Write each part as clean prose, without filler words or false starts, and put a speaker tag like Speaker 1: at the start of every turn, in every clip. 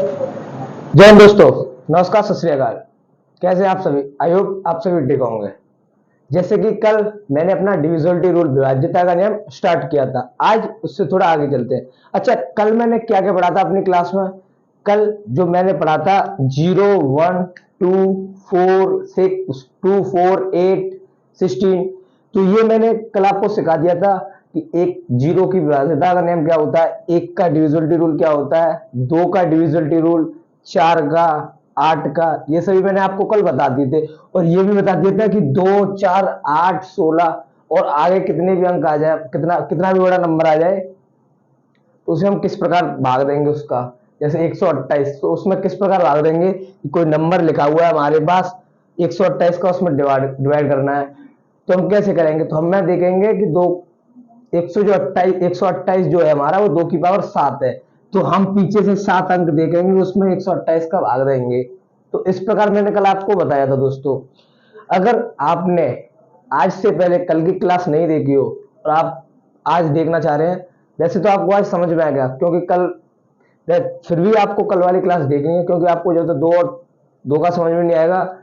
Speaker 1: जय हिंद दोस्तों, नमस्कार, सत श्री अकाल। कैसे आप सभी? आई होप आप सभी ठीक होंगे। जैसे कि कल मैंने अपना डिविजिबिलिटी रूल, विभाज्यता का नियम स्टार्ट किया था, आज उससे थोड़ा आगे चलते हैं। अच्छा, कल मैंने क्या क्या पढ़ा था अपनी क्लास में? कल जो मैंने पढ़ा था 0, 1, 2, 4, 6, 2, 4, 8, 16, तो ये मैंने कल आपको सिखा दिया था कि एक 0 की विभाज्यता का नियम क्या होता है, 1 का डिविजिबिलिटी रूल क्या होता है, 2 का डिविजिबिलिटी रूल, 4 का, 8 का, ये सभी मैंने आपको कल बता दिए थे। और ये भी बता दिया था कि 2, 4, 8, 16 और आगे कितने भी अंक आ जाए, कितना कितना भी बड़ा नंबर आ जाए तो उसे हम किस प्रकार भाग देंगे उसका। जैसे 128, तो उसमें किस प्रकार भाग देंगे कि कोई नंबर लिखा हुआ है हमारे पास, 128 का उसमें डिवाइड करना है, तो हम कैसे करेंगे? तो हम मैं देखेंगे कि दो 128 जो है हमारा, वो 2 की पावर 7 है, तो हम पीछे से 7 अंक देखेंगे, उसमें 128 का भाग देंगे। तो इस प्रकार मैंने कल आपको बताया था दोस्तों। अगर आपने आज से पहले कल की क्लास नहीं देखी हो और आप आज देखना चाह रहे हैं, वैसे तो आपको आज समझ में आ गया, क्योंकि कल फिर भी आपको कल वाली क्लास देखनी है, क्योंकि आपको जब तक 2 और 2 का समझ में नहीं आएगा,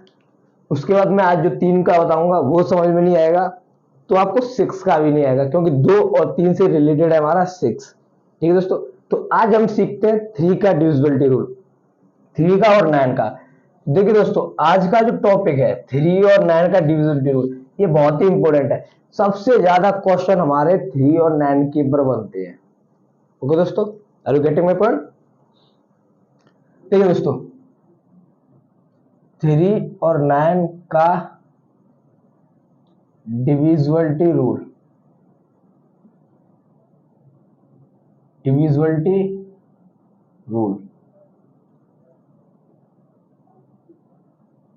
Speaker 1: उसके बाद मैं आज जो 3 का बताऊंगा वो समझ में नहीं आएगा, तो आपको 6 का भी नहीं आएगा, क्योंकि 2 और 3 से रिलेटेड है हमारा 6। ठीक है दोस्तों, तो आज हम सीखते हैं 3 का डिविजिबिलिटी रूल, 3 का और 9 का। देखिए दोस्तों, आज का जो टॉपिक है 3 और 9 का डिविजिबिलिटी रूल, ये बहुत ही इंपॉर्टेंट है। सबसे ज्यादा क्वेश्चन हमारे 3 और 9 के ऊपर बनते हैं। ओके दोस्तों, are you getting my point? ठीक है दोस्तों, 3 और 9 का divisibility rule, divisibility rule.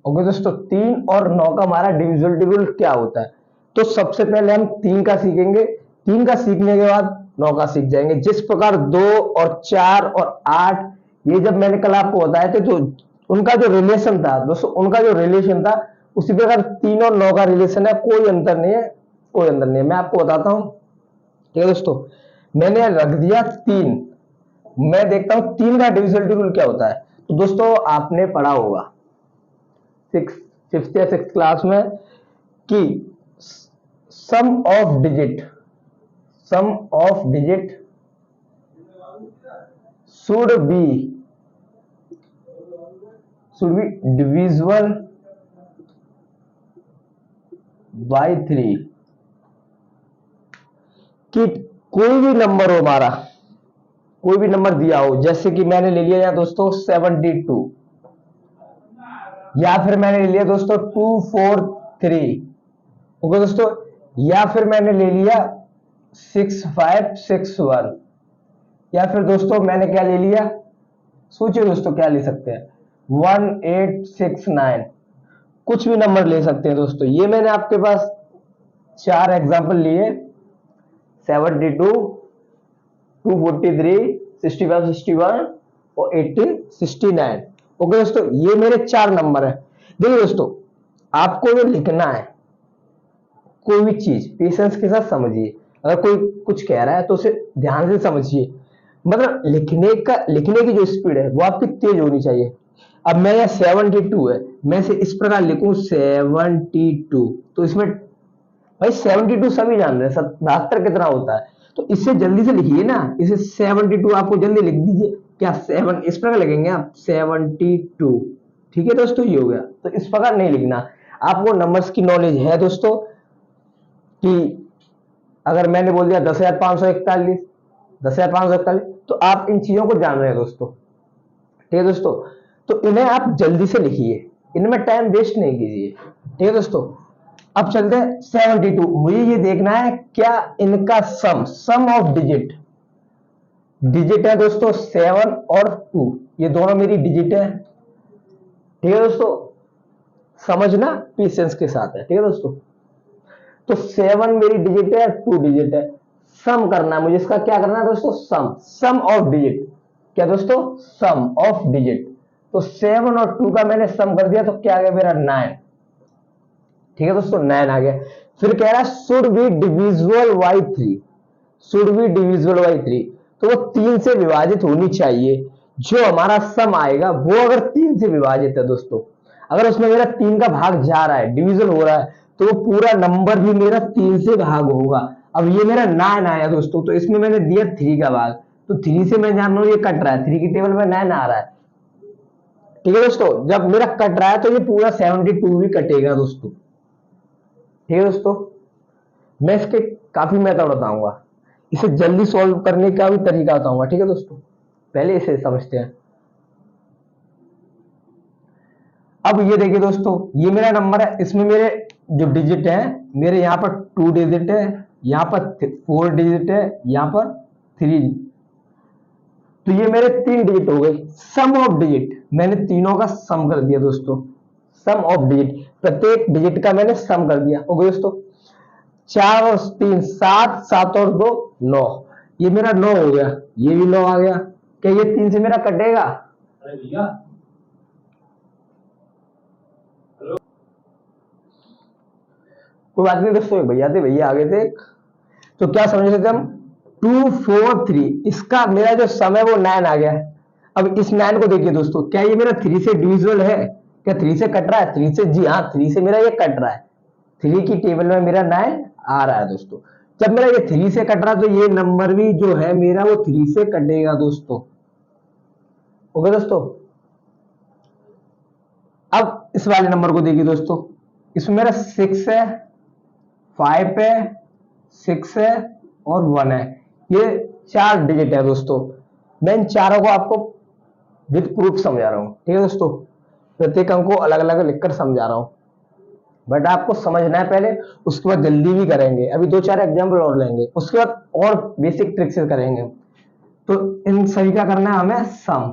Speaker 1: Okay दोस्तों, 3 और 9 का हमारा डिविजिबिलिटी रूल क्या होता है? तो सबसे पहले हम 3 का सीखेंगे, 3 का सीखने के बाद 9 का सीख जाएंगे। जिस प्रकार 2 और 4 और 8, ये जब मैंने कल आपको बताए थे, तो उनका जो रिलेशन था दोस्तों, उनका जो रिलेशन था, उसी प्रकार 3 और 9 का रिलेशन है, कोई अंतर नहीं है, कोई अंतर नहीं है। मैं आपको बताता हूं। ठीक है दोस्तों, मैंने रख दिया 3, मैं देखता हूं 3 का डिविजिबिलिटी रूल क्या होता है। तो दोस्तों, आपने पढ़ा होगा फिफ्थ या सिक्स क्लास में कि sum of digit should be divisible by 3, कि कोई भी नंबर हो हमारा, कोई भी नंबर दिया हो, जैसे कि मैंने ले लिया या दोस्तों 72, या फिर मैंने ले लिया दोस्तों 243। ओके दोस्तों, या फिर मैंने ले लिया 6561, या फिर दोस्तों मैंने क्या ले लिया, सोचिए दोस्तों क्या ले सकते हैं, 1869, कुछ भी नंबर ले सकते हैं दोस्तों। ये मैंने आपके पास 4 एग्जांपल लिए, 72, 243, 65, 61 और 1869। ओके दोस्तों, ये मेरे 4 नंबर है। देखिए दोस्तों, आपको जो लिखना है कोई भी चीज पेशेंस के साथ समझिए। अगर कोई कुछ कह रहा है तो उसे ध्यान से समझिए, मतलब लिखने की जो स्पीड है वो आपकी तेज होनी चाहिए। अब मैं यहाँ 72 है, मैं इसे इस प्रकार लिखूं 72, तो इसमें भाई 72 सभी जान रहे हैं, 72 कितना होता है, तो इससे जल्दी से लिखिए ना, इसे 72 आपको जल्दी लिख दीजिए। क्या 7 इस प्रकार लिखेंगे आप 72? ठीक है दोस्तों, ये हो गया। तो इस प्रकार नहीं लिखना। आपको नंबर्स की नॉलेज है दोस्तों, कि अगर मैंने बोल दिया 10,541, 10,541, तो आप इन चीजों को जान रहे हैं दोस्तों। ठीक है दोस्तों, तो इन्हें आप जल्दी से लिखिए, इनमें टाइम वेस्ट नहीं कीजिए। ठीक है दोस्तों, अब चलते हैं 72। मुझे ये देखना है क्या इनका सम ऑफ डिजिट है दोस्तों 7 और 2, ये दोनों मेरी डिजिट है। ठीक है दोस्तों, समझना पेशेंस के साथ है। ठीक है दोस्तों, तो 7 मेरी डिजिट है, 2 डिजिट है, सम करना है मुझे इसका। क्या करना है दोस्तों? Sum of digit. क्या दोस्तों? Sum of digit. तो 7 और 2 का मैंने सम कर दिया, तो क्या आ गया मेरा 9। ठीक है दोस्तों, 9 आ गया। फिर कह रहा है should be divisible by 3, should be divisible by 3, तो वो 3 से विभाजित होनी चाहिए। जो हमारा सम आएगा वो अगर 3 से विभाजित है दोस्तों, अगर उसमें मेरा 3 का भाग जा रहा है, डिवीजन हो रहा है, तो वो पूरा नंबर भी मेरा 3 से भाग होगा। अब ये मेरा 9 आया दोस्तों, तो इसमें मैंने दिया 3 का भाग, तो 3 से मैं जान रहा हूं ये कट रहा है, 3 की टेबल में 9 आ रहा है। ठीक है दोस्तों, जब मेरा कट रहा है तो ये पूरा 72 भी कटेगा दोस्तों। ठीक है दोस्तों, मैं इसके काफी मेथड बताऊंगा, इसे जल्दी सॉल्व करने का भी तरीका बताऊंगा। ठीक है दोस्तों, पहले इसे समझते हैं। अब ये देखिए दोस्तों, ये मेरा नंबर है, इसमें मेरे जो डिजिट है, मेरे यहाँ पर 2 डिजिट है, यहाँ पर 4 डिजिट है, यहाँ पर 3, तो ये मेरे 3 डिजिट हो गए। सम ऑफ डिजिट मैंने तीनों का सम कर दिया दोस्तों, सम ऑफ डिजिट, प्रत्येक डिजिट का मैंने सम कर दिया। हो गया दोस्तों, 4 और 3 7, 7 और 2 9, ये मेरा 9 हो गया, ये भी 9 आ गया। क्या ये 3 से मेरा कटेगा? अरे भैया, कोई बात नहीं दोस्तों, भैया थे, भैया आगे थे। तो क्या समझ रहे थे हम? 2 4 3, इसका मेरा जो सम है वो 9 आ गया। अब इस 9 को देखिए दोस्तों, क्या ये मेरा 3 से डिविजिबल है? क्या 3 से कट रहा है? 3 से, जी हाँ, 3 से मेरा ये कट रहा है। 3 की टेबल में मेरा 9 आ रहा है दोस्तों। जब मेरा ये 3 से कट रहा है तो ये नंबर भी जो है मेरा वो 3 से कटेगा दोस्तों। ओके दोस्तों, अब इस वाले नंबर को देखिए दोस्तों, इसमें मेरा 6 है, 5 है, 6 है और 1 है, ये 4 डिजिट है दोस्तों। मैं इन चारों को आपको विद प्रूफ समझा रहा हूं। ठीक है दोस्तों, प्रत्येक अंक को अलग अलग लिखकर समझा रहा हूं, बट आपको समझना है पहले, उसके बाद जल्दी भी करेंगे। अभी 2-4 एग्जाम्पल और लेंगे, उसके बाद और बेसिक ट्रिक से करेंगे। तो इन सभी का करना है हमें सम।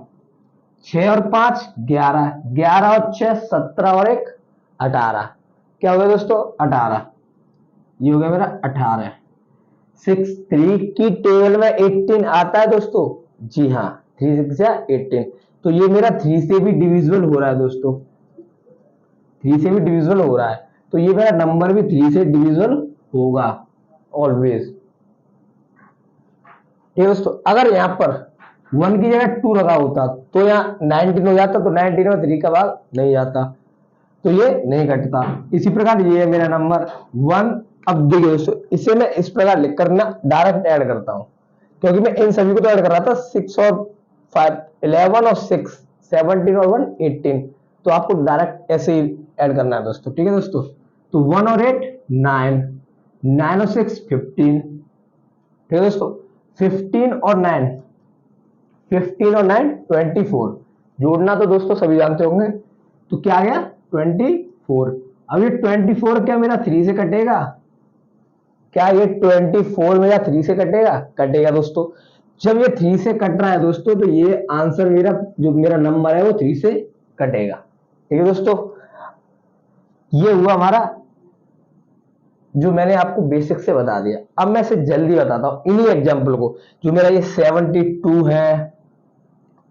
Speaker 1: 6 और 5 11, 11 और 6 17 और 1 18। क्या हो गया दोस्तों? 18। ये हो गया मेरा 18। 6 3 की टेबल में 18 आता है दोस्तों, जी हाँ, 3 6 18, तो ये मेरा 3 से भी डिविजिबल हो रहा है दोस्तों, 3 से भी डिविजिबल हो रहा है, तो ये मेरा नंबर भी 3 से डिविजिबल होगा ऑलवेज। ठीक है दोस्तों, अगर यहाँ पर 1 की जगह 2 लगा होता तो यहाँ 19 हो जाता, तो 19 में 3 का भाग नहीं जाता, तो ये नहीं घटता। इसी प्रकार ये है मेरा नंबर 1। अब देखिए दोस्तों, इसे मैं इस प्रकार लिख कर ना डायरेक्ट ऐड करता हूं, क्योंकि मैं इन सभी को तो ऐड कर रहा था, 6 और 5 11 और 6 17 और 1 18, तो आपको डायरेक्ट ऐसे ही ऐड करना है दोस्तों। ठीक है दोस्तों, तो 1 और 8 9, 9 और 6 15। ठीक है दोस्तों, 15 और 9 24, जोड़ना तो दोस्तों सभी जानते होंगे, तो क्या आ गया? 24। अब ये 24 क्या मेरा 3 से कटेगा? क्या ये 24 मेरा 3 से कटेगा? कटेगा दोस्तों। जब ये 3 से कट रहा है दोस्तों, तो ये आंसर मेरा, जो मेरा नंबर है वो 3 से कटेगा। ठीक है दोस्तों, ये हुआ हमारा, जो मैंने आपको बेसिक से बता दिया। अब मैं इसे जल्दी बताता हूं इन्हीं एग्जाम्पल को। जो मेरा ये 72 है,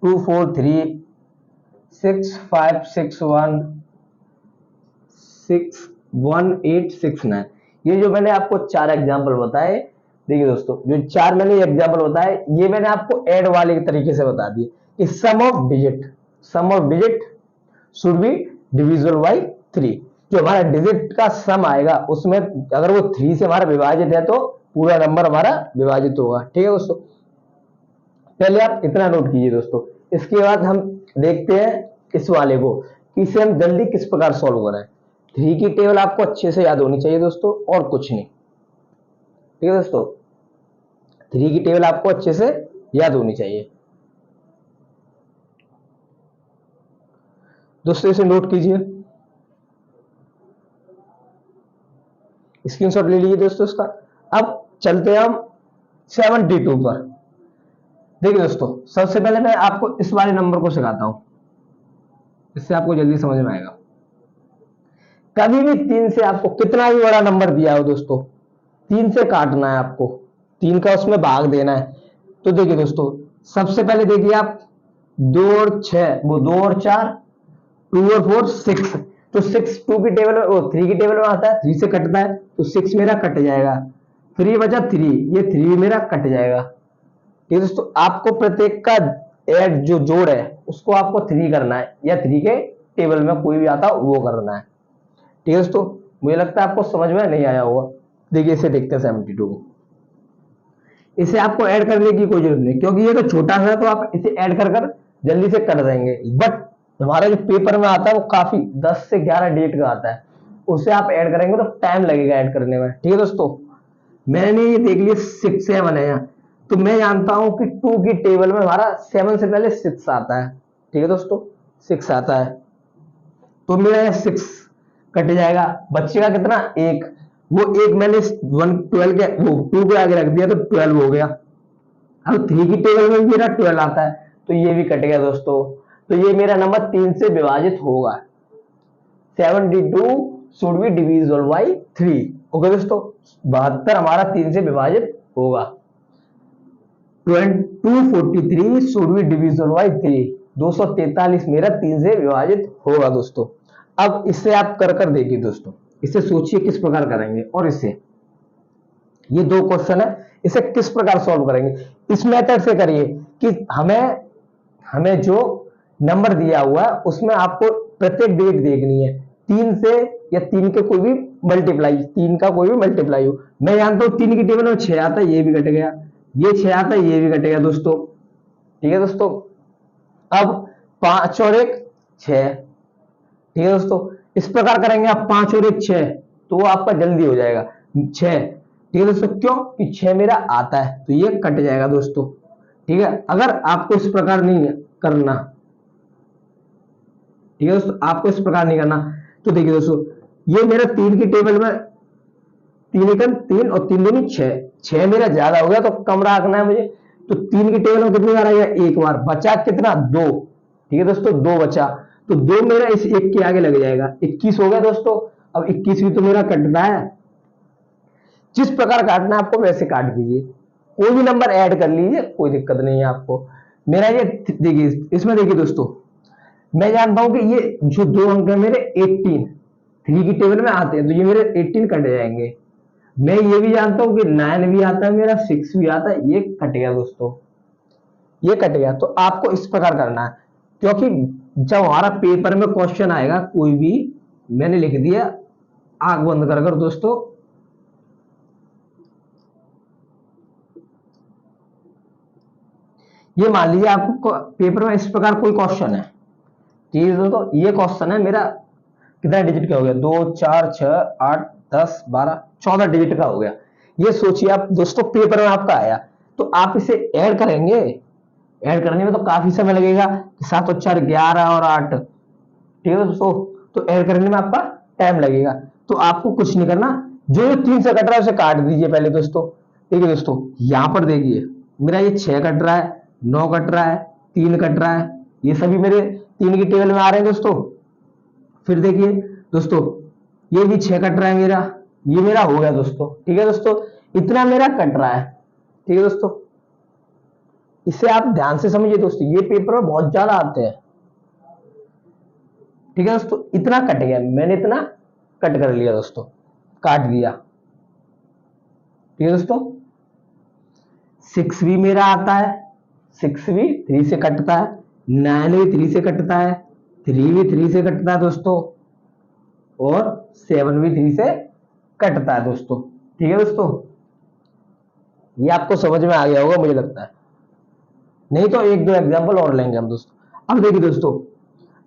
Speaker 1: 2 4 3 6 5 6 1 6 1 8 6 9, ये जो मैंने आपको 4 एग्जाम्पल बताए, देखिए दोस्तों, जो 4 मैंने एग्जाम्पल बताए, ये मैंने आपको ऐड वाले तरीके से बता दिए कि sum of digit should be divisible by 3। जो हमारा डिजिट का सम आएगा उसमें अगर वो 3 से हमारा विभाजित है तो पूरा नंबर हमारा विभाजित होगा। ठीक है दोस्तों, पहले आप इतना नोट कीजिए दोस्तों। इसके बाद हम देखते हैं इस वाले को, कि इसे हम जल्दी किस प्रकार सॉल्व करें। 3 की टेबल आपको अच्छे से याद होनी चाहिए दोस्तों, और कुछ नहीं। ठीक है दोस्तों, 3 की टेबल आपको अच्छे से याद होनी चाहिए दोस्तों, इसे नोट कीजिए, स्क्रीनशॉट ले लीजिए दोस्तों इसका। अब चलते हैं हम 72 पर। देखिए दोस्तों, सबसे पहले मैं आपको इस वाले नंबर को सिखाता हूं, इससे आपको जल्दी समझ में आएगा। कभी भी 3 से आपको कितना भी बड़ा नंबर दिया हो दोस्तों, 3 से काटना है आपको, 3 का उसमें भाग देना है। तो देखिए दोस्तों, सबसे पहले देखिए आप 2 और 6, वो 2 और 4, 2 और 4 6, तो 6 2 की टेबल में, वो 3 की टेबल में आता है, 3 से कटता है, तो 6 मेरा कट जाएगा, फिर ये बचा 3, ये 3 मेरा कट जाएगा। ठीक है दोस्तों, आपको प्रत्येक का ऐड जो जोड़ है उसको आपको 3 करना है, या 3 के टेबल में कोई भी आता वो करना है। ठीक है दोस्तों, मुझे लगता है आपको समझ में नहीं आया होगा। देखिए इसे देखते हैं 72 को। इसे आपको ऐड करने की कोई जरूरत नहीं, क्योंकि ये तो छोटा सा है, तो आप इसे ऐड कर कर जल्दी से कर देंगे। बट हमारा जो पेपर में आता है वो काफी 10 से 11 डिजिट का आता है, उसे आप ऐड करेंगे तो टाइम लगेगा ऐड करने में। ठीक है दोस्तों, मैंने ये देख लिया 6 7 है यहाँ, तो मैं जानता हूं कि 2 की टेबल में हमारा 7 से पहले 6 आता है। ठीक है दोस्तों, 6 आता है, तो मेरा ये 6 कट जाएगा, बचेगा कितना, 1। वो 1 मैंने 12 के वो 2 के आगे रख दिया तो 12 हो गया। अब 3 की टेबल में मेरा 12 आता है, तो ये भी कट गया दोस्तों। तो ये मेरा नंबर 3 से विभाजित होगा। 72 should be divisible by 3। Okay दोस्तों, 72 हमारा 3 से विभाजित होगा। 243 शुड बी डिविजिबल बाई 3। 243 मेरा 3 से विभाजित होगा दोस्तों। अब इससे आप कर कर देखिए दोस्तों, इसे सोचिए किस प्रकार करेंगे, और इससे ये 2 क्वेश्चन है, इसे किस प्रकार सॉल्व करेंगे। इस मेथड से करिए कि हमें जो नंबर दिया हुआ है उसमें आपको प्रत्येक डिजिट देखनी है, 3 से या 3 के कोई भी मल्टीप्लाई, 3 का कोई भी मल्टीप्लाई हो। मैं जानता हूं 3 की टेबल में 6 आता है, ये भी कट गया, ये 6 आता है, ये भी कट गया दोस्तों। ठीक है दोस्तों, अब 5 और 1 6। ठीक है दोस्तों, इस प्रकार करेंगे आप 5 और 1 6, तो वो आपका जल्दी हो जाएगा 6। ठीक है दोस्तों, क्यों कि 6 मेरा आता है, तो ये कट जाएगा दोस्तों। ठीक है, अगर आपको इस प्रकार नहीं करना, ठीक है दोस्तों, आपको इस प्रकार नहीं करना, तो देखिए दोस्तों, ये मेरा 3 की टेबल में 3 एकम 3 और 3 दूनी 6, 6 मेरा ज्यादा हो गया तो कम रखना है मुझे। तो 3 की टेबल में कितनी बार आएगा, एक बार, बचा कितना, 2। ठीक है दोस्तों, 2 बचा, तो 2 मेरा इस 1 के आगे लग जाएगा, 21 हो गया दोस्तों। अब 21 भी तो मेरा कटना है, जिस प्रकार काटना है आपको वैसे काट दीजिए, कोई भी नंबर ऐड कर लीजिए, कोई दिक्कत नहीं है आपको। मेरा ये देखिए, इसमें देखिए दोस्तों, मैं जानता हूं कि ये जो 2 अंक है मेरे 18 3 की टेबल में आते हैं, तो ये मेरे 18 कट जाएंगे। मैं ये भी जानता हूं कि 9 भी आता है मेरा, 6 भी आता है, ये कट गया दोस्तों, ये कट गया। तो आपको इस प्रकार करना है, क्योंकि जब हमारा पेपर में क्वेश्चन आएगा कोई भी, मैंने लिख दिया आंख बंद कर दोस्तों, ये मान लीजिए आपको पेपर में इस प्रकार कोई क्वेश्चन है। ठीक है दोस्तों, ये क्वेश्चन है मेरा कितना डिजिट का हो गया, 2 4 6 8 10 12 14 डिजिट का हो गया। ये सोचिए आप दोस्तों, पेपर में आपका आया, तो आप इसे ऐड करेंगे, ऐड करने में तो काफी समय लगेगा, 7 और 4 11 और 8। ठीक है दोस्तों, तो ऐड करने में आपका टाइम लगेगा। तो आपको कुछ नहीं करना, जो 3 से कट रहा है उसे काट दीजिए पहले दोस्तों। ठीक है दोस्तों, यहां पर देखिए मेरा ये 6 कट रहा है, 9 कट रहा है, 3 कट रहा है, ये सभी मेरे 3 की टेबल में आ रहे हैं दोस्तों। फिर देखिए दोस्तों, ये भी 6 कट रहा है मेरा, ये मेरा हो गया दोस्तों। ठीक है दोस्तों, इतना मेरा कट रहा है। ठीक है दोस्तों, इसे आप ध्यान से समझिए दोस्तों, ये पेपर में बहुत ज्यादा आते हैं। ठीक है दोस्तों, इतना कट गया, मैंने इतना कट कर लिया दोस्तों, काट दिया। ठीक है दोस्तों, 6 भी मेरा आता है, 6 भी 3 से कटता है, 9 भी 3 से कटता है, 3 भी 3 से कटता है दोस्तों, और 7 भी 3 से कटता है दोस्तों। ठीक है दोस्तों, ये आपको समझ में आ गया होगा मुझे लगता है, नहीं तो 1 2 एग्जांपल और लेंगे हम दोस्तों। अब देखिए दोस्तों,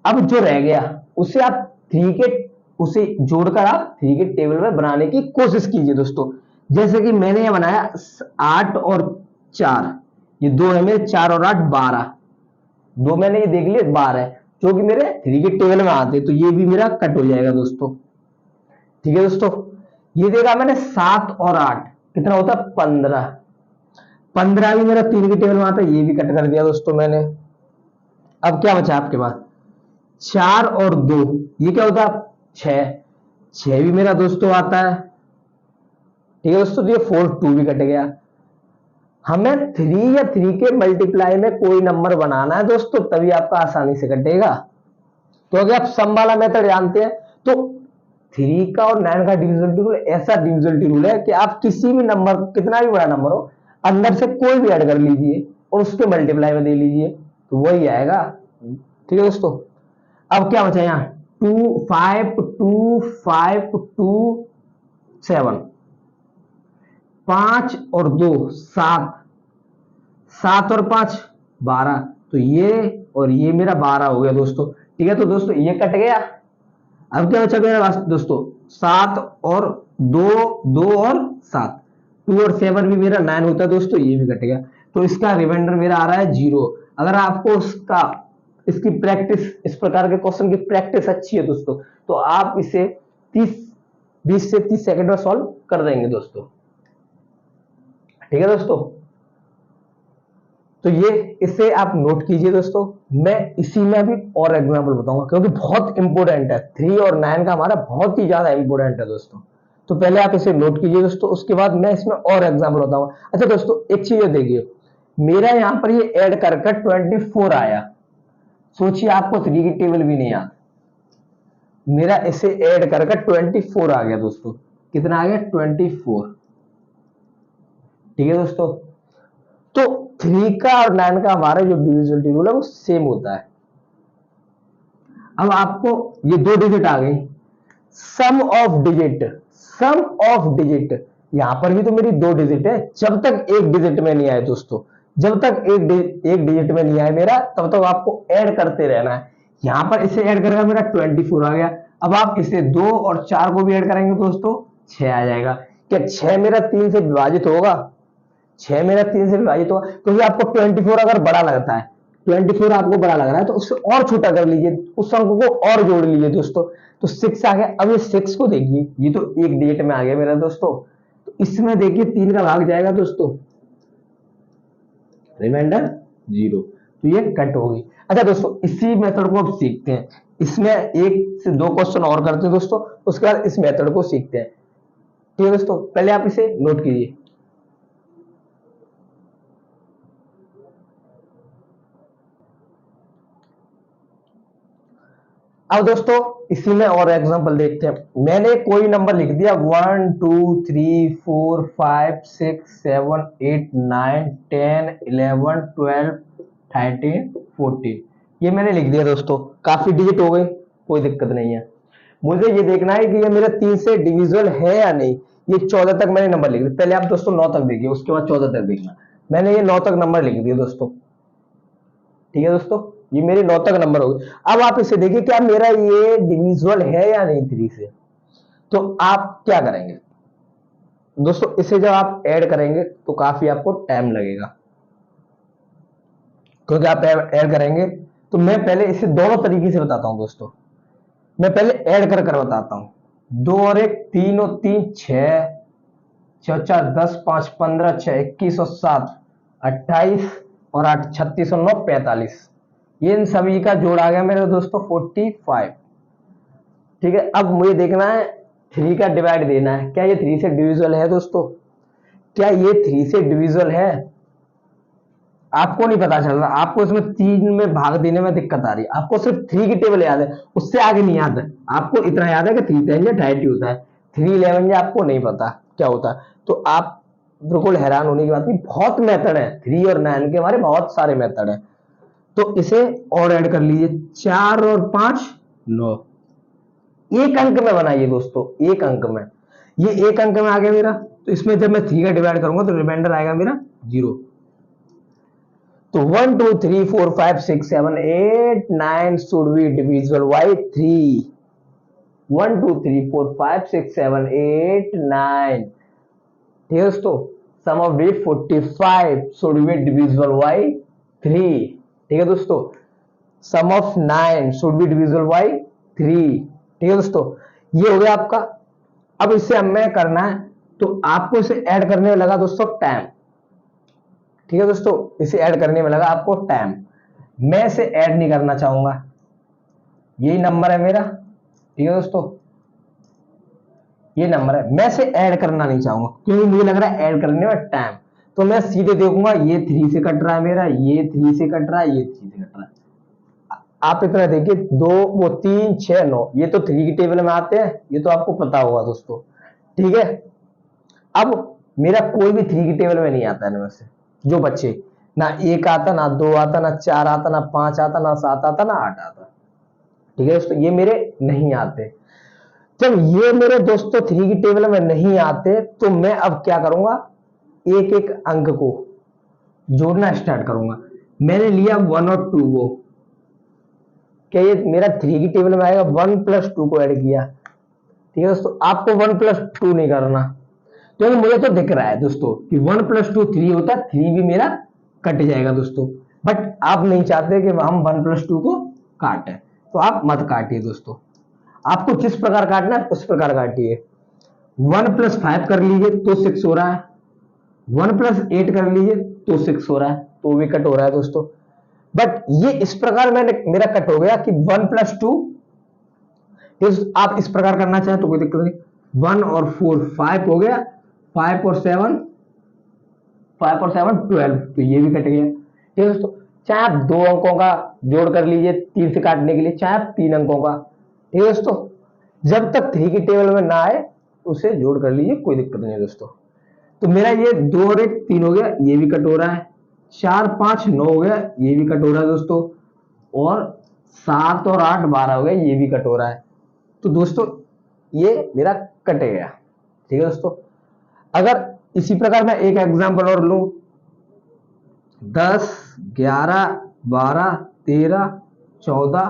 Speaker 1: अब जो रह गया उसे आप 3 के उसे जोड़कर आप 3 के टेबल में बनाने की कोशिश कीजिए दोस्तों। जैसे कि मैंने ये बनाया 8 और 4, ये 2 है मेरे, 4 और 8 12, 2 मैंने ये देख लिया 12 है, जो कि मेरे 3 के टेबल में आते, तो ये भी मेरा कट हो जाएगा दोस्तों। ठीक है दोस्तों, ये देखा मैंने 7 और 8 कितना होता है, 15, 15 भी मेरा 3 की टेबल में आता है, ये भी कट कर दिया दोस्तों मैंने। अब क्या बचा आपके पास, 4 और 2, ये क्या होता है, 6, 6 भी मेरा दोस्तों आता है। ठीक है दोस्तों, तो ये 4 2 भी कट गया। हमें 3 या 3 के मल्टीप्लाई में कोई नंबर बनाना है दोस्तों, तभी आपका आसानी से कटेगा, क्योंकि आप सम वाला मेथड जानते हैं। तो 3 का और 9 का डिविजिबिलिटी रूल ऐसा डिविजिबिलिटी रूल है कि आप किसी भी नंबर, कितना भी बड़ा नंबर हो, अंदर से कोई भी ऐड कर लीजिए और उसके मल्टीप्लाई में दे लीजिए। तो वही आएगा। ठीक है दोस्तों, अब क्या बचा यहाँ 2 5 2 5 2 7, 5 और 2 7, 7 और 5 12, तो ये और ये मेरा 12 हो गया दोस्तों। ठीक है, तो दोस्तों ये कट गया। अब क्या बचा मेरा दोस्तों 7 और 2, 2 और 7, 2 और 7 भी मेरा 9 होता है दोस्तों, ये भी कट गया। तो इसका रिमाइंडर मेरा आ रहा है 0। अगर आपको इसकी प्रैक्टिस, इस प्रकार के क्वेश्चन की प्रैक्टिस अच्छी है दोस्तों, तो आप इसे 20 से 30 सेकंड में सॉल्व कर देंगे दोस्तों। ठीक है दोस्तों, तो ये इसे आप नोट कीजिए दोस्तों। मैं इसी में अभी और एग्जांपल बताऊंगा क्योंकि बहुत इंपॉर्टेंट है, 3 और 9 का हमारा बहुत ही ज्यादा इंपॉर्टेंट है दोस्तों। तो पहले आप इसे नोट कीजिए दोस्तों, उसके बाद मैं इसमें और एग्जांपल बताऊंगा। अच्छा दोस्तों, एक चीज देखिए, मेरा यहां पर ये ऐड कर 24 आया। सोचिए आपको 3 की टेबल भी नहीं आता, मेरा इसे ऐड कर 24 आ गया दोस्तों। कितना आ गया 24। ठीक है दोस्तों, तो 3 का और 9 का हमारा जो डिविजिबिलिटी रूल है वो सेम होता है। अब आपको ये 2 डिजिट आ गई, सम ऑफ डिजिट, यहां पर भी तो मेरी 2 डिजिट है, जब तक एक डिजिट में नहीं आए दोस्तों, जब तक एक डिजिट में नहीं आए मेरा, तब तक आपको ऐड करते रहना है। यहां पर इसे ऐड करके मेरा 24 आ गया। अब आप इसे 2 और 4 को भी ऐड करेंगे दोस्तों, 6 आ जाएगा। क्या 6 मेरा 3 से विभाजित होगा? 6 मेरा 3 से विभाजित होगा, क्योंकि आपको 24 अगर बड़ा लगता है, 24 आपको बड़ा लग रहा है, तो उससे और छोटा कर लीजिए, उस अंक को और जोड़ लीजिए दोस्तों। तो 6 आ गया। अब ये 6 को देखिए, ये तो एक डिजिट में आ गया मेरा दोस्तों, तो इसमें देखिए 3 का भाग जाएगा दोस्तों, रिमाइंडर 0, तो ये कट होगी। अच्छा दोस्तों, इसी मेथड को अब सीखते हैं, इसमें 1 से 2 क्वेश्चन और करते हैं दोस्तों, उसके बाद इस मेथड को सीखते हैं। ठीक है दोस्तों, पहले आप इसे नोट कीजिए। अब दोस्तों इसी में और एग्जांपल देखते हैं। मैंने कोई नंबर लिख दिया 1 2 3 4 5 6 7 8 9 10 11 12 13 14, ये मैंने लिख दिया दोस्तों। काफी डिजिट हो गए, कोई दिक्कत नहीं है। मुझे ये देखना है कि ये मेरा 3 से डिविजिबल है या नहीं। ये 14 तक मैंने नंबर लिख दिया। पहले आप दोस्तों 9 तक देखिए, उसके बाद 14 तक देखना। मैंने ये 9 तक नंबर लिख दिया दोस्तों। ठीक है दोस्तों, ये मेरे 9 तक नंबर हो गए। अब आप इसे देखिए, क्या मेरा ये डिविजिबल है या नहीं 3 से। तो आप क्या करेंगे दोस्तों, इसे जब आप ऐड करेंगे तो काफी आपको टाइम लगेगा, क्योंकि आप ऐड करेंगे। तो मैं पहले इसे दोनों तरीके से बताता हूं दोस्तों। मैं पहले ऐड कर बताता हूं। 2 और 1 3 और 3 6, 6 4 10 5 15 6 21 और 7 28 और 8 36 और 9 45, ये इन सभी का जोड़ आ गया मेरे दोस्तों 45। ठीक है, अब मुझे देखना है 3 का डिवाइड देना है। क्या ये 3 से डिविजिबल है दोस्तों? क्या ये 3 से डिविजिबल है? आपको नहीं पता चल रहा, आपको इसमें 3 में भाग देने में दिक्कत आ रही है। आपको सिर्फ 3 की टेबल याद है, उससे आगे नहीं याद है। आपको इतना याद है कि 3 10 30 होता है, 3 11 आपको नहीं पता क्या होता है। तो आप बिल्कुल हैरान होने की बात नहीं, बहुत मेथड है 3 और 9 के, हमारे बहुत सारे मेथड है। तो इसे और ऐड कर लीजिए, 4 और 5 9, एक अंक में बनाइए दोस्तों, एक अंक में। ये एक अंक में आ गया मेरा, तो इसमें जब मैं 3 का डिवाइड करूंगा तो रिमाइंडर आएगा मेरा 0। तो 1 2 3 4 5 6 7 8 9 शुड बी डिविजिबल बाय 3। 1 2 3 4 5 6 7 8 9, ठीक है दोस्तों। Sum of digit 45 should be divisible by 3। ठीक है दोस्तों, sum of 9 should be divisible by 3। ठीक है दोस्तों, ये हो गया आपका। अब इसे हमें करना है, तो आपको इसे ऐड करने में लगा दोस्तों टाइम। ठीक है दोस्तों, इसे ऐड करने में लगा आपको टाइम। मैं इसे ऐड नहीं करना चाहूंगा, यही नंबर है मेरा। ठीक है दोस्तों, ये नंबर है, मैं इसे ऐड करना नहीं चाहूंगा क्योंकि मुझे लग रहा है ऐड करने में टाइम। तो मैं सीधे देखूंगा, ये 3 से कट रहा है मेरा, ये 3 से कट रहा है, ये 3 से कट रहा है। आप इतना देखिए, 2 वो 3 6 9, ये तो 3 की टेबल में आते हैं, ये तो आपको पता होगा दोस्तों। ठीक है, अब मेरा कोई भी 3 की टेबल में नहीं आता है इनमें से जो बच्चे, ना 1 आता, ना 2 आता, ना 4 आता, ना 5 आता, ना 7 आता, ना 8 आता। ठीक है दोस्तों, ये मेरे नहीं आते। जब ये मेरे दोस्तों 3 की टेबल में नहीं आते तो मैं अब क्या करूंगा, एक एक अंक को जोड़ना स्टार्ट करूंगा। मैंने लिया 1 और 2 को, क्या ये मेरा 3 की टेबल में आएगा, 1 प्लस 2 को ऐड किया। ठीक है दोस्तों, आपको 1 प्लस 2 नहीं करना, क्योंकि मुझे तो दिख रहा है दोस्तों कि 1 प्लस 2 3 होता है, 3 भी मेरा कट जाएगा दोस्तों। बट आप नहीं चाहते कि हम 1 प्लस 2 को काटें, तो आप मत काटिए दोस्तों। आपको जिस प्रकार काटना है उस प्रकार काटिए। 1 प्लस 5 कर लीजिए तो 6 हो रहा है, 1 प्लस 8 कर लीजिए तो 6 हो रहा है, तो भी कट हो रहा है दोस्तों। बट ये इस प्रकार मैंने मेरा कट हो गया कि 1 प्लस 2, आप इस प्रकार करना चाहें तो कोई दिक्कत नहीं। 1 और 4 5 हो गया, 5 और 7 12, तो ये भी कट गया। ठीक है दोस्तों, चाहे आप 2 अंकों का जोड़ कर लीजिए 3 से काटने के लिए, चाहे आप 3 अंकों का। ठीक है दोस्तों, जब तक 3 की टेबल में ना आए उसे जोड़ कर लीजिए, कोई दिक्कत नहीं है दोस्तों। तो मेरा ये 2 और 1 3 हो गया, ये भी कट हो रहा है। 4 5 9 हो गया, ये भी कट हो रहा है दोस्तों। और 7 और 8 12 हो गया, ये भी कट हो रहा है। तो दोस्तों ये मेरा कट गया। ठीक है दोस्तों, अगर इसी प्रकार मैं एक एग्जांपल और लूं, 10 11 12 13 14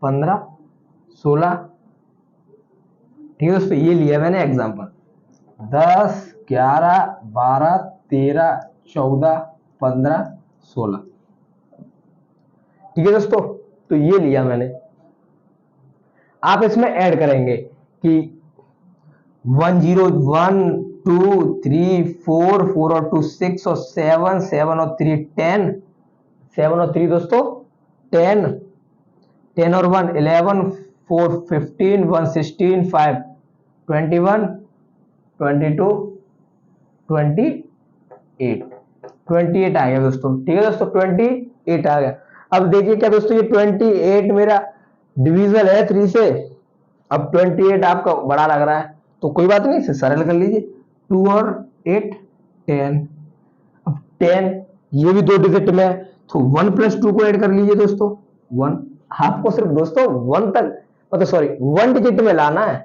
Speaker 1: 15 16। ठीक है दोस्तों, ये लिया मैंने एग्जांपल, 10 11 12 13 14 15 16। ठीक है दोस्तों, तो ये लिया मैंने। आप इसमें ऐड करेंगे कि 1 0 1 2 3 4 4 और 2 6 और 7 7 और 3 10, 7 और 3 दोस्तों 10, 10 और 1 11 4 15 1 16 5 21 22 28 28 आ गया दोस्तों। ठीक है दोस्तों, 28 आ गया। अब देखिए क्या दोस्तों, ये 28 मेरा डिविजल है 3 से। अब 28 आपका बड़ा लग रहा है तो कोई बात नहीं, इसे सरल कर लीजिए, 2 और 8 10। अब 10 ये भी 2 डिजिट में है, तो 1 प्लस 2 को ऐड कर लीजिए दोस्तों, 1। आपको सिर्फ दोस्तों 1 तक, मतलब सॉरी 1 डिजिट में लाना है,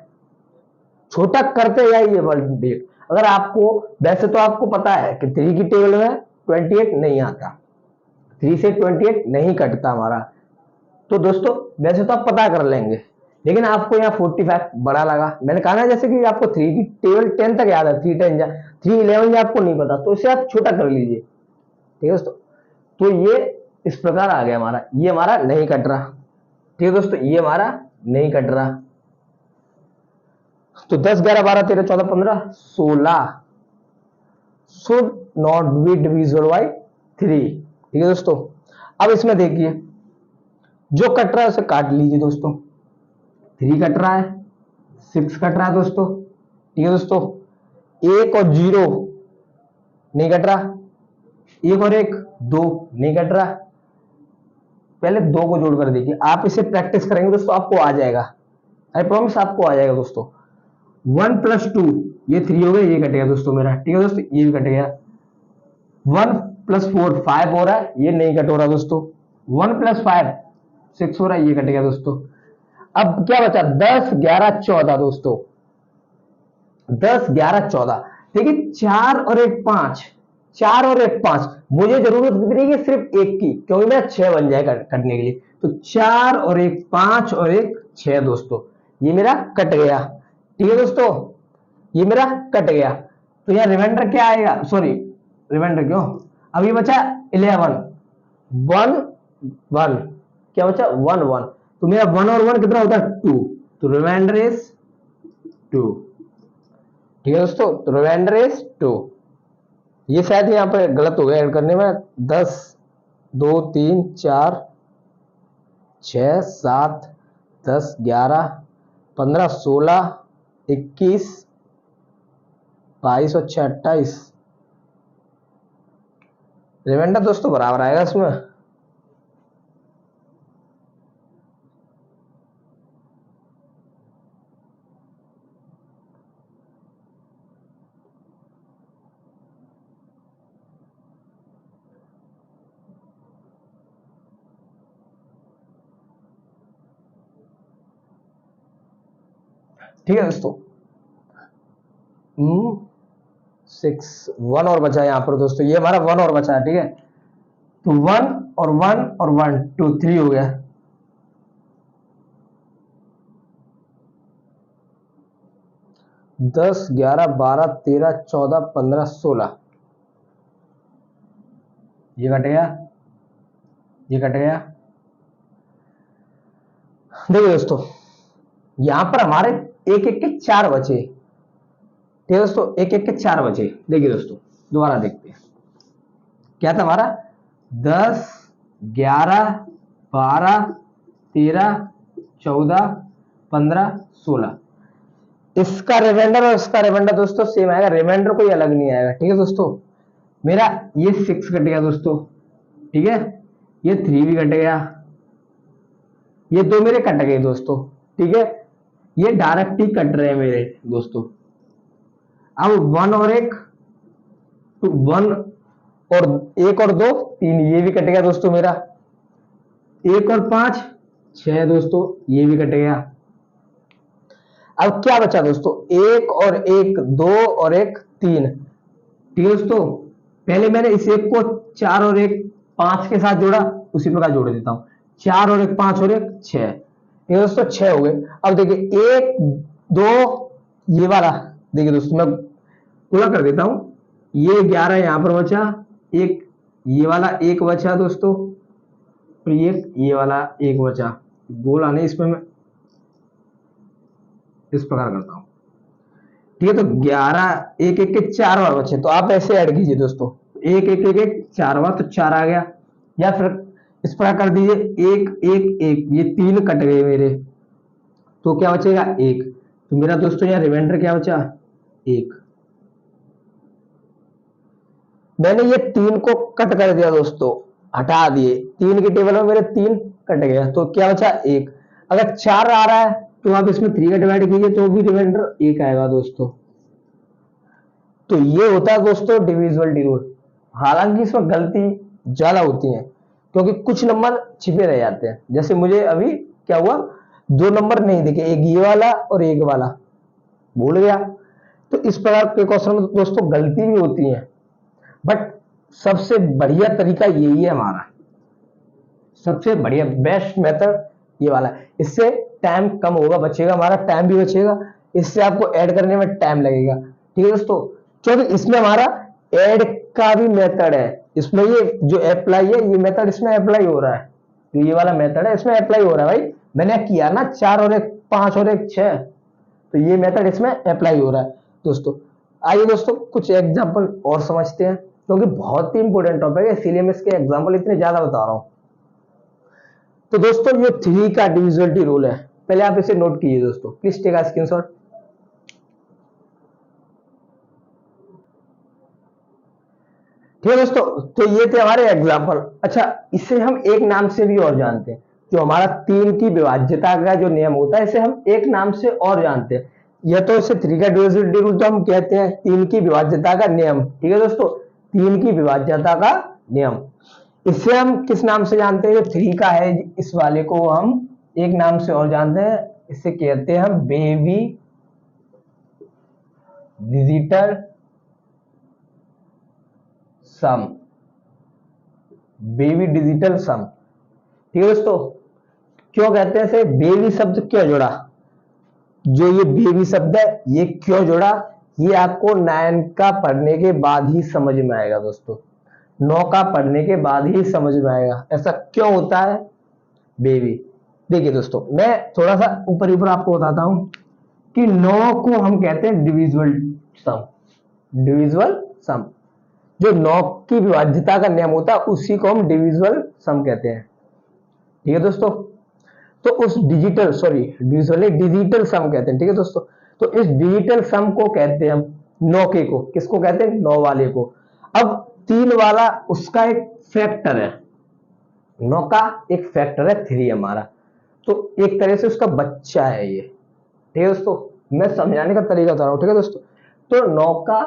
Speaker 1: छोटा करते जाइए 1 डिजिट। अगर आपको, वैसे तो आपको पता है कि 3 की टेबल में 28 नहीं आता, 3 से 28 नहीं कटता हमारा, तो दोस्तों वैसे तो आप पता कर लेंगे, लेकिन आपको यहाँ 45 बड़ा लगा। मैंने कहा ना, जैसे कि आपको 3 की टेबल 10 तक याद है, 3 10 जा 3 11 जा आपको नहीं पता, तो इसे आप छोटा कर लीजिए। ठीक है दोस्तों, तो ये इस प्रकार आ गया हमारा, ये हमारा नहीं कट रहा। ठीक है दोस्तों, ये हमारा नहीं कट रहा। तो 10 11 12 13 14 15 16 should not be divisible by 3। ठीक है दोस्तों, अब इसमें देखिए जो कट रहा है उसे काट लीजिए दोस्तों। 3 कट रहा है, 6 कट रहा है दोस्तों। ठीक है दोस्तों, 1 और 0 नहीं कट रहा, 1 और 1 2 नहीं कट रहा। पहले 2 को जोड़ कर देखिए, आप इसे प्रैक्टिस करेंगे दोस्तों आपको आ जाएगा, आई प्रॉमिस आपको आ जाएगा दोस्तों। 1 प्लस 2 ये 3 हो गया, ये कट गया दोस्तों मेरा। ठीक है दोस्तों, ये भी कट गया। 1 प्लस 4 5 हो रहा है, ये नहीं कट हो रहा दोस्तों। 1 प्लस 5 6 हो रहा है, ये कट गया दोस्तों। अब क्या बचा, 10 11 14 दोस्तों, 10 11 14। देखिए 4 और 1 5, 4 और 1 5, मुझे जरूरत कितनी है, सिर्फ 1 की, क्योंकि मेरा 6 बन जाएगा कटने के लिए। तो 4 और 1 5 और 1 6 दोस्तों, ये मेरा कट गया। ठीक है दोस्तों, ये मेरा कट गया। तो यहाँ रिमाइंडर क्या आएगा, सॉरी रिमाइंडर क्यों, अभी बचा 11 1 1, क्या बचा 1 1। तो मेरा 1 और 1 कितना होता है 2, तो रिमाइंडर इज 2। ठीक है दोस्तों, तो रिमाइंडर इज 2। ये शायद यहाँ पे गलत हो गया ऐड करने में, 10 2 3 4 6 7 10 11 15 16 21 22 और 6 28। रिमाइंडर दोस्तों बराबर आएगा इसमें। ठीक है दोस्तों। 6 1 और बचा है यहाँ पर दोस्तों, ये हमारा 1 और बचा है, ठीक है। तो 1 और 1 और 1 2 3 हो गया। 10 11 12 13 14 15 16, ये कट गया, ये कट गया। देखिए दोस्तों, यहां पर हमारे एक एक के 4 बचे, ठीक है दोस्तों, एक एक के 4 बचे। देखिए दोस्तों दोबारा देखते हैं, क्या था हमारा 10 11 12 13 14 15 16। इसका रिमाइंडर और इसका रिमाइंडर दोस्तों सेम आएगा, रिमाइंडर कोई अलग नहीं आएगा, ठीक है दोस्तों। मेरा ये 6 कट गया दोस्तों, ठीक है, ये 3 भी कट गया, ये 2 मेरे कट गए दोस्तों, ठीक है, ये डायरेक्ट ही कट रहे हैं मेरे दोस्तों। अब 1 और 1 तो 1 और 1 और 2 3, ये भी कट गया दोस्तों मेरा। 1 और 5 6 दोस्तों, ये भी कट गया। अब क्या बचा दोस्तों, 1 और 1 2 और 1 3, ठीक है दोस्तों। पहले मैंने इस एक को 4 और 1 5 के साथ जोड़ा, उसी प्रकार जोड़ देता हूं, 4 और 1 5 और 1 6, ये दोस्तों 6 हो गए। अब देखिए 1 2 ये वाला, देखिए दोस्तों मैं पूरा कर देता हूं, ये 11 यहां पर बचा, एक ये वाला 1 बचा दोस्तों, और ये वाला 1 बचा। गोल आने इसमें मैं इस प्रकार करता हूं, ठीक है। तो 11 1 1 के 4 बार बचे, तो आप ऐसे ऐड कीजिए दोस्तों, 1 1 1 1 4 बार, तो 4 आ गया। या फिर इस प्रकार कर दीजिए 1 1 1, ये 3 कट गए मेरे, तो क्या बचेगा 1। तो मेरा दोस्तों यहाँ रिमाइंडर क्या बचा 1। मैंने ये 3 को कट कर दिया दोस्तों, हटा दिए, 3 की टेबल में मेरे 3 कट गया, तो क्या बचा 1। अगर 4 आ रहा है तो आप इसमें 3 का डिवाइड कीजिए तो भी रिमाइंडर 1 आएगा दोस्तों। तो ये होता है दोस्तों डिविजिबिलिटी रूल। हालांकि इसमें गलती ज्यादा होती है, क्योंकि कुछ नंबर छिपे रह जाते हैं। जैसे मुझे अभी क्या हुआ, 2 नंबर नहीं दिखे, एक ये वाला और एक वाला, भूल गया। तो इस प्रकार के क्वेश्चन में दोस्तों गलती भी होती है, बट सबसे बढ़िया तरीका यही है हमारा, सबसे बढ़िया बेस्ट मेथड ये वाला है। इससे टाइम कम होगा, बचेगा, हमारा टाइम भी बचेगा, इससे आपको ऐड करने में टाइम लगेगा, ठीक है दोस्तों। क्योंकि इसमें हमारा ऐड का भी मेथड है, इसमें ये जो अप्लाई है, ये मेथड इसमें अप्लाई हो रहा है, तो ये वाला मेथड है इसमें अप्लाई हो रहा है भाई। मैंने किया ना 4 और 1 5 और 1 6, तो ये मेथड इसमें अप्लाई हो रहा है दोस्तों। आइए दोस्तों कुछ एग्जांपल और समझते हैं, क्योंकि बहुत ही इंपॉर्टेंट टॉपिक है, इसीलिए मैं इसके एग्जांपल इतने ज्यादा बता रहा हूं। तो दोस्तों ये 3 का डिविजिबिलिटी रूल है, पहले आप इसे नोट कीजिए दोस्तों, प्लीज टेक अ स्क्रीनशॉट। ठीक है दोस्तों, तो ये थे हमारे एग्जांपल। अच्छा, इसे हम एक नाम से भी और जानते हैं, जो हमारा 3 की विभाज्यता का जो नियम होता है, इसे हम एक नाम से और जानते हैं। यह तो इसे 3 का डिविजिबिलिटी रूल तो हम कहते हैं 3 की विभाज्यता का नियम, ठीक है दोस्तों, 3 की विभाज्यता का नियम। इसे हम किस नाम से जानते हैं, जो 3 का है इस वाले को हम एक नाम से और जानते हैं, इसे कहते हैं हम बेबी डिजिटल सम, बेबी डिजिटल सम, ठीक है दोस्तों। क्यों कहते हैं इसे बेबी शब्द क्यों जोड़ा, जो ये बेबी शब्द है ये क्यों जोड़ा, ये आपको 9 का पढ़ने के बाद ही समझ में आएगा दोस्तों, 9 का पढ़ने के बाद ही समझ में आएगा ऐसा क्यों होता है बेबी। देखिए दोस्तों, मैं थोड़ा सा ऊपर ऊपर आपको बताता हूं कि 9 को हम कहते हैं डिविजिबल सम, डिविजिबल सम, जो 9 की विभाज्यता का नियम होता है उसी को हम डिविजिबल सम कहते हैं, ठीक है दोस्तों। तो उस डिजिटल डिजिटल सम कहते हैं, ठीक है दोस्तों। तो इस डिजिटल सम को कहते हैं हम 9 के को, किसको कहते हैं 9 वाले को। अब 3 वाला उसका एक फैक्टर है, 9 का एक फैक्टर है 3 हमारा, तो एक तरह से उसका बच्चा है ये, ठीक है दोस्तों। मैं समझाने का तरीका बता रहा हूं, ठीक है दोस्तों। तो 9 का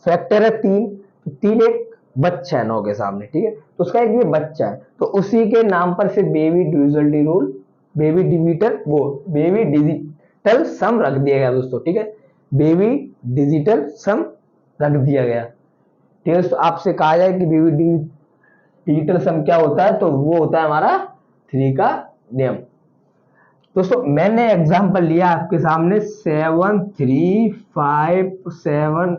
Speaker 1: फैक्टर है 3, तो 3 एक बच्चा है 9 के सामने, ठीक है, तो उसका एक ये बच्चा है, तो उसी के नाम पर से baby divisibility rule, baby digital वो बेबी सम रख दिया गया दोस्तों, ठीक है, बेबी डिजिटल सम रख दिया गया, ठीक है दोस्तों। आपसे कहा जाए कि बेबी डिजिटल सम क्या होता है, तो वो होता है हमारा 3 का नियम। दोस्तों मैंने एग्जांपल लिया आपके सामने 7357,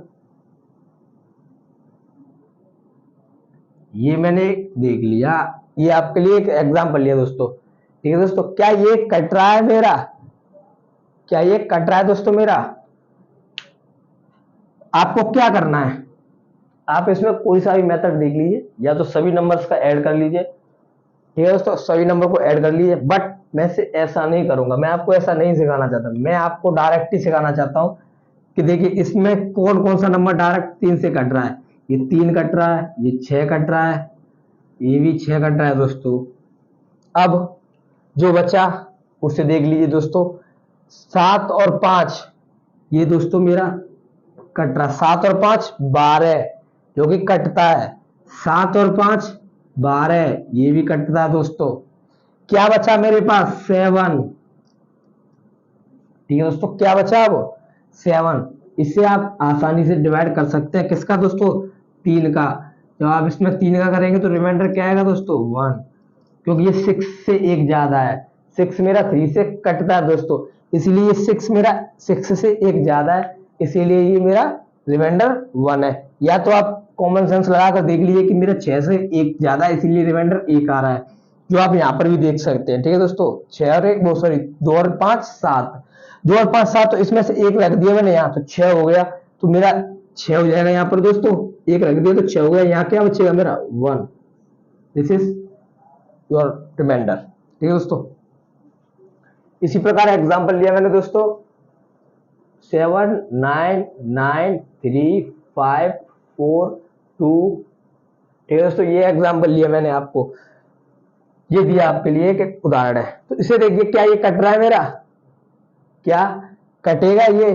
Speaker 1: ये मैंने देख लिया, ये आपके लिए एक एग्जांपल लिया दोस्तों, ठीक है दोस्तों। क्या ये कट रहा है मेरा, क्या ये कट रहा है दोस्तों मेरा? आपको क्या करना है, आप इसमें कोई सा भी मेथड देख लीजिए, या तो सभी नंबर्स का ऐड कर लीजिए, ठीक है दोस्तों, सभी नंबर को ऐड कर लीजिए। बट मैं से ऐसा नहीं करूंगा, मैं आपको ऐसा नहीं सिखाना चाहता, मैं आपको डायरेक्ट ही सिखाना चाहता हूं कि देखिए इसमें कौन कौन सा नंबर डायरेक्ट 3 से कट रहा है। ये 3 कट रहा है, ये 6 कट रहा है, ये भी 6 कट रहा है दोस्तों। अब जो बचा उसे देख लीजिए दोस्तों, 7 और 5, ये दोस्तों मेरा कट रहा, 7 और 5 12 जो कि कटता है, 7 और 5 12 ये भी कटता है दोस्तों। क्या बचा मेरे पास 7, ठीक है दोस्तों, क्या बचा अब 7। इससे आप आसानी से डिवाइड कर सकते हैं, किसका दोस्तों, 3 का। जब आप इसमें 3 का करेंगे तो रिमाइंडर क्या आएगा दोस्तों 1, क्योंकि ये 6 से 1 ज्यादा है, 6 मेरा 3 से कटता है दोस्तों, इसलिए 6 मेरा 6 से 1 ज्यादा है, इसीलिए ये मेरा रिमाइंडर 1 है। या तो आप कॉमन सेंस लगाकर देख लीजिए कि मेरा 6 से 1 ज्यादा है, इसीलिए रिमाइंडर 1 आ रहा है, जो आप यहाँ पर भी देख सकते हैं, ठीक है दोस्तों। 6 और 1 सॉरी 2 और 5 7, 2 और 5 7, तो इसमें से 1 रख दिया मैंने यहाँ, तो 6 हो गया, तो मेरा 6 हो जाएगा यहाँ पर दोस्तों, 1 रख दिया तो 6 हो गया, यहाँ क्या बचेगा मेरा 1, दिस इज योर रिमाइंडर, ठीक है दोस्तों। इसी प्रकार एग्जांपल लिया मैंने दोस्तों 7 9 9 3 5 4 2, ठीक है दोस्तों, ये एग्जांपल लिया मैंने आपको, ये दिया आपके लिए एक उदाहरण है। तो इसे देखिए, क्या ये कट रहा है मेरा, क्या कटेगा ये,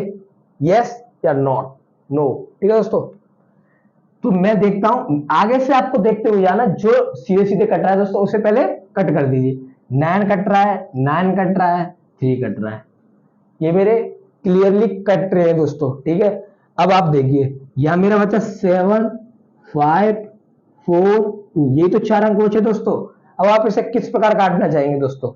Speaker 1: यस या नॉट, नो, ठीक है दोस्तों। तो मैं देखता हूं, आगे से आपको देखते हुए जाना, जो सीधे सीधे कट रहा है दोस्तों उसे पहले कट कर दीजिए। 9 कट रहा है, 9 कट रहा है, 3 कट रहा है, ये मेरे क्लियरली कट रहे हैं दोस्तों, ठीक है। अब आप देखिए यहां मेरा बचा 7 5 4 2, ये तो 4 अंक बचे दोस्तों। अब आप इसे किस प्रकार काटना चाहेंगे दोस्तों,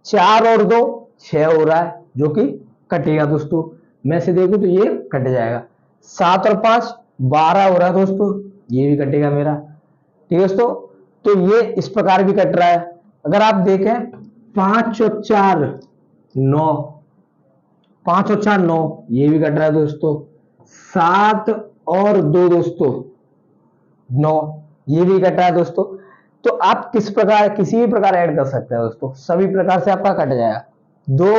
Speaker 1: 4 और 2 6 हो रहा है, जो कि कटेगा दोस्तों, मैं से देखूं तो ये कट जाएगा। 7 और 5 12 हो रहा है दोस्तों, ये भी कटेगा मेरा, ठीक है दोस्तों। तो ये इस प्रकार भी कट रहा है। अगर आप देखें 5 और 4 9, 5 और 4 9, ये भी कट रहा है दोस्तों। 7 और 2 दोस्तों 9, ये भी कट रहा है दोस्तों। तो आप किस प्रकार, किसी भी प्रकार ऐड कर सकते हैं दोस्तों, सभी प्रकार से आपका कट जाएगा 2,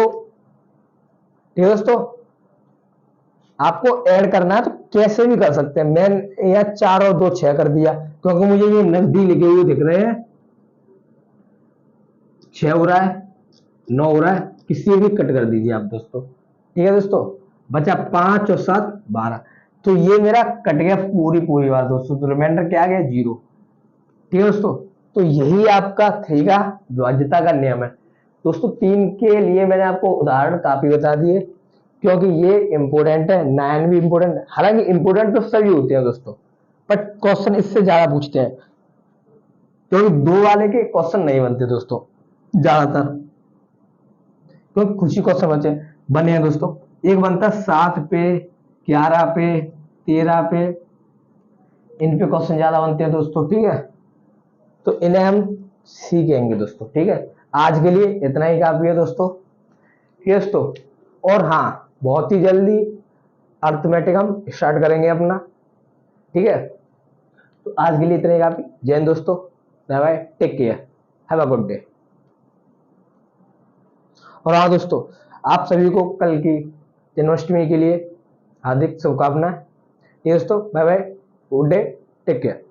Speaker 1: ठीक है दोस्तों। आपको ऐड करना है तो कैसे भी कर सकते हैं, मैं यहाँ 4 और 2 6 कर दिया, क्योंकि मुझे ये नजदीक लिखे हुए दिख रहे हैं, 6 हो रहा है 9 हो रहा है, किसी भी कट कर दीजिए आप दोस्तों, ठीक है दोस्तों। बचा 5 और 7 12, तो ये मेरा कट गया पूरी बात दोस्तों, तो रिमाइंडर क्या आ गया 0, ठीक है दोस्तों। तो यही आपका 3 का विभाज्यता का नियम है दोस्तों। 3 के लिए मैंने आपको उदाहरण काफी बता दिए, क्योंकि ये इंपोर्टेंट है, 9 भी इंपोर्टेंट है, हालांकि इंपोर्टेंट तो सभी होते हैं दोस्तों, बट क्वेश्चन इससे ज्यादा पूछते हैं, क्योंकि 2 वाले के क्वेश्चन नहीं बनते दोस्तों ज्यादातर, क्योंकि कुछ ही क्वेश्चन बने हैं दोस्तों। एक बनता 7 पे 11 पे 13 पे, इन पे क्वेश्चन ज्यादा बनते हैं दोस्तों, ठीक है। तो इन्हें हम सीखेंगे दोस्तों, ठीक है। आज के लिए इतना ही काफी है दोस्तों, ठीक है दोस्तों। और हाँ, बहुत ही जल्दी अर्थमेटिक हम स्टार्ट करेंगे अपना, ठीक है। तो आज के लिए इतना ही काफी। जय हिंद दोस्तों, bye bye, take care, have a good day. और हाँ दोस्तों, आप सभी को कल की जन्माष्टमी के लिए हार्दिक शुभकामनाएं, ठीक है दोस्तों, bye bye, good day, take care.